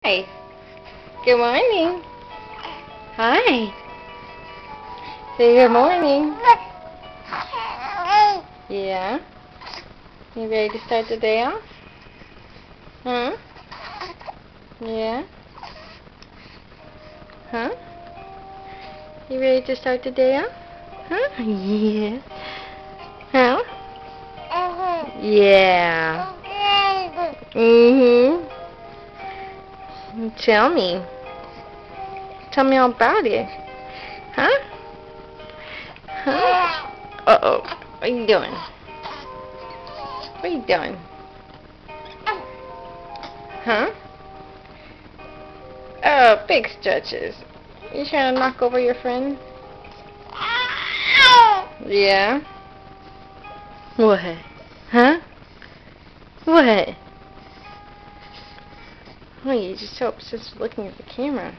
Hi. Good morning. Hi. Say good morning. Yeah. You ready to start the day off? Huh? Yeah. Huh? You ready to start the day off? Huh? Yeah. Huh? Yeah. Mhm. Tell me. Tell me all about it. Huh? Huh? Uh-oh. What are you doing? What are you doing? Huh? Oh, big stretches. You trying to knock over your friend? Yeah? What? Huh? What? Oh, you just so obsessed with looking at the camera.